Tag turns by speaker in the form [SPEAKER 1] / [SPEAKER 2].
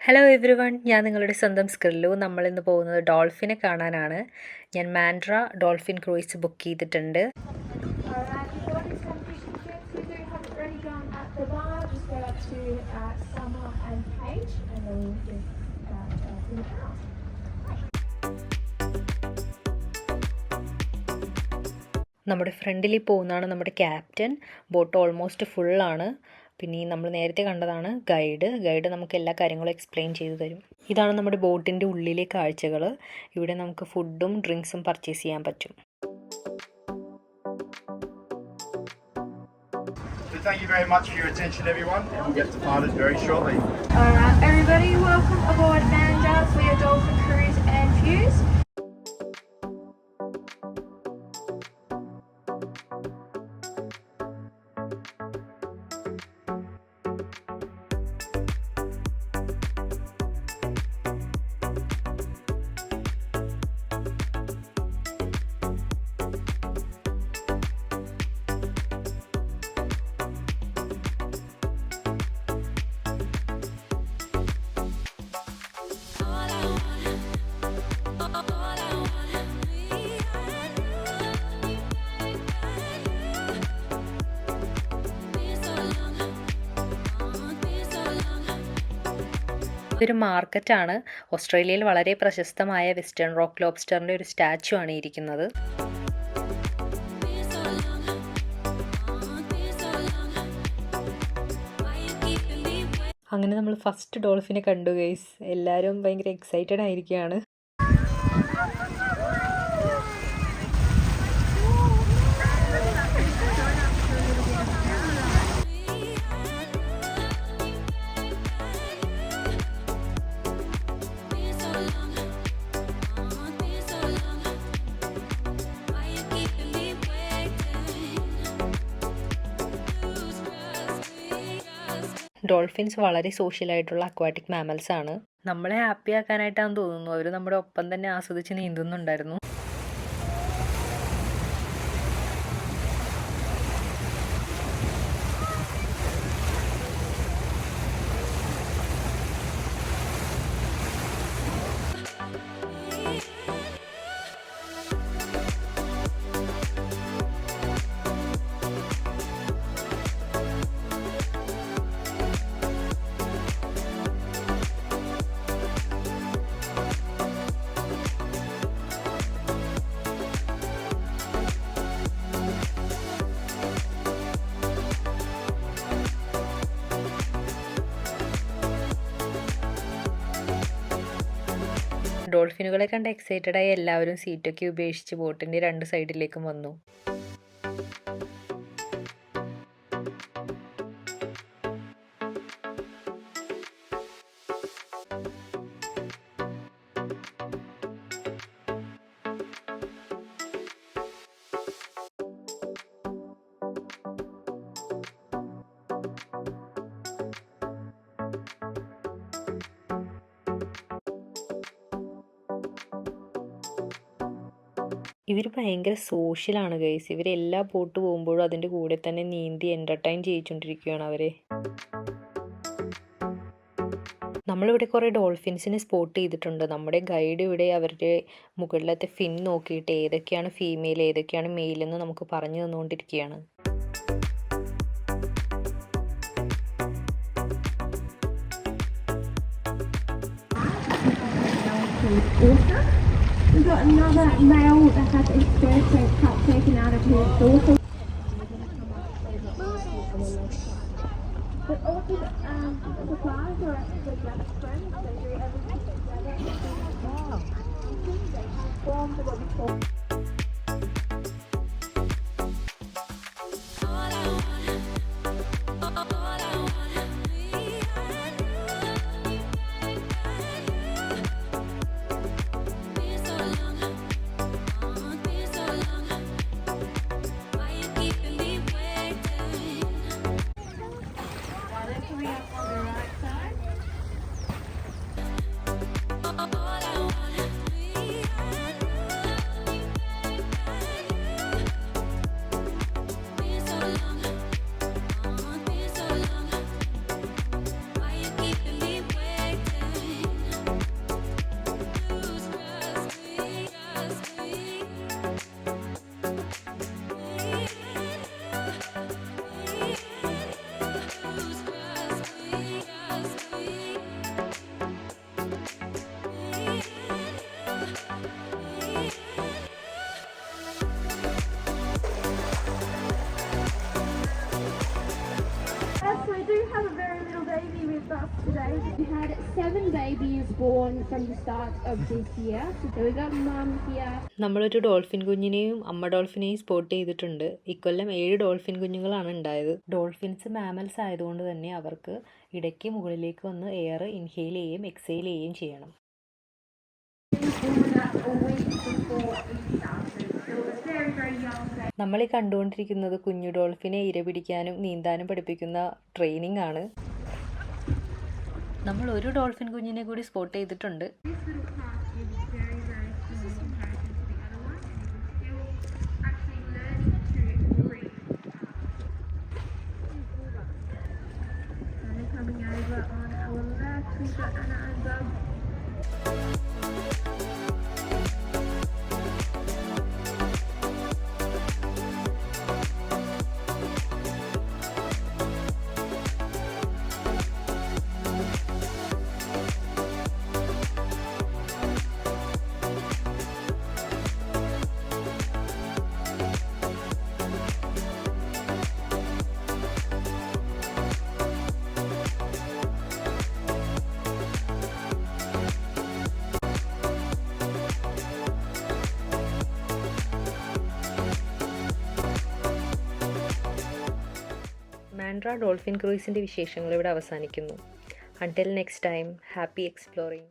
[SPEAKER 1] Hello every one, ഞാൻ നിങ്ങളുടെ സ്വന്തം സ്ക്രില്ലു. നമ്മളിന്ന് പോകുന്നത് ഡോൾഫിനെ കാണാനാണ്. ഞാൻ മാൻഡ്ര ഡോൾഫിൻ ക്രൂയിസ് ബുക്ക് ചെയ്തിട്ടുണ്ട്. നമ്മുടെ ഫ്രണ്ടിൽ പോകുന്നതാണ് നമ്മുടെ ക്യാപ്റ്റൻ. ബോട്ട് ഓൾമോസ്റ്റ് ഫുള്ളാണ്. പിന്നെ നമ്മൾ നേരത്തെ കണ്ടതാണ് ഗൈഡ് നമുക്ക് എല്ലാ കാര്യങ്ങളും എക്സ്പ്ലെയിൻ ചെയ്തു തരും. ഇതാണ് നമ്മുടെ ബോട്ടിൻ്റെ ഉള്ളിലെ കാഴ്ചകൾ. ഇവിടെ നമുക്ക് ഫുഡും ഡ്രിങ്ക്സും പർച്ചേസ് ചെയ്യാൻ പറ്റും.
[SPEAKER 2] Thank you very much for your attention, everyone, and we'll get started very shortly.
[SPEAKER 3] All right, everybody, welcome aboard Mandra for your dolphin cruise and views.
[SPEAKER 1] ഇതൊരു മാർക്കറ്റാണ്. ഓസ്ട്രേലിയയിൽ വളരെ പ്രശസ്തമായ വെസ്റ്റേൺ റോക്ക് ലോബ്സ്റ്ററിൻ്റെ ഒരു സ്റ്റാച്ചു ആണ് ഇരിക്കുന്നത്. അങ്ങനെ നമ്മൾ ഫസ്റ്റ് ഡോൾഫിനെ കണ്ടു ഗൈസ്. എല്ലാവരും ഭയങ്കര എക്സൈറ്റഡ് ആയിരിക്കുകയാണ്. ഡോൾഫിൻസ് വളരെ സോഷ്യലായിട്ടുള്ള അക്വാറ്റിക് മാമൽസ് ആണ്. നമ്മളെ ഹാപ്പി ആക്കാനായിട്ടാണെന്ന് തോന്നുന്നു അവർ നമ്മുടെ ഒപ്പം തന്നെ ആസ്വദിച്ച് നീന്തുന്നുണ്ടായിരുന്നു. ഡോൾഫിനുകളെ കണ്ട് എക്സൈറ്റഡായി എല്ലാവരും സീറ്റൊക്കെ ഉപേക്ഷിച്ച് ബോട്ടിൻ്റെ രണ്ട് സൈഡിലേക്കും വന്നു. ഇവർ ഭയങ്കര സോഷ്യലാണ് ഗൈസ്. ഇവർ എല്ലാ ബോട്ട് പോകുമ്പോഴും അതിൻ്റെ കൂടെ തന്നെ നീന്തി എൻ്റർടൈൻ ചെയ്യിച്ചുകൊണ്ടിരിക്കുകയാണ് അവരെ. നമ്മളിവിടെ കുറേ ഡോൾഫിൻസിനെ സ്പോട്ട് ചെയ്തിട്ടുണ്ട്. നമ്മുടെ ഗൈഡ് ഇവിടെ അവരുടെ മുകളിലത്തെ ഫിൻ നോക്കിയിട്ട് ഏതൊക്കെയാണ് ഫീമെയിൽ ഏതൊക്കെയാണ് മെയിൽ എന്ന് നമുക്ക് പറഞ്ഞു തന്നുകൊണ്ടിരിക്കുകയാണ്.
[SPEAKER 3] We've got another male that has his first cup taken out of his daughter. But also the guys are actually best friends. They do everything together. Wow. From the before. Yes, we do have a very little baby with us today. We had 7 babies born from the start of this year. So we got mum here.
[SPEAKER 1] നമ്മളൊരു dolphin കുഞ്ഞിനെയും അമ്മ ഡോൾഫിനെയും spot ചെയ്തിട്ടുണ്ട്. ഇക്കൊല്ലം 7 dolphin കുഞ്ഞുങ്ങളാണ് ഉണ്ടായത്. Dolphins mammals ആയതുകൊണ്ട് തന്നെ അവർക്ക് ഇടയ്ക്ക് മുകളിലേക്ക് വന്ന് എയർ ഇൻഹെയിൽ ചെയ്യുകയും എക്സെയിൽ ചെയ്യുകയും ചെയ്യണം. നമ്മൾ ഈ കണ്ടുകൊണ്ടിരിക്കുന്നത് കുഞ്ഞു ഡോൾഫിനെ ഇര പിടിക്കാനും നീന്താനും പഠിപ്പിക്കുന്ന ട്രെയിനിങ് ആണ്. നമ്മൾ ഒരു ഡോൾഫിൻ കുഞ്ഞിനെ കൂടി സ്പോട്ട് ചെയ്തിട്ടുണ്ട്.
[SPEAKER 3] Coming over on our left, we've got Anna and Bob.
[SPEAKER 1] മാൻഡ്ര ഡോൾഫിൻ ക്രൂയിസിൻ്റെ വിശേഷങ്ങൾ ഇവിടെ അവസാനിക്കുന്നു. Until next time, happy exploring.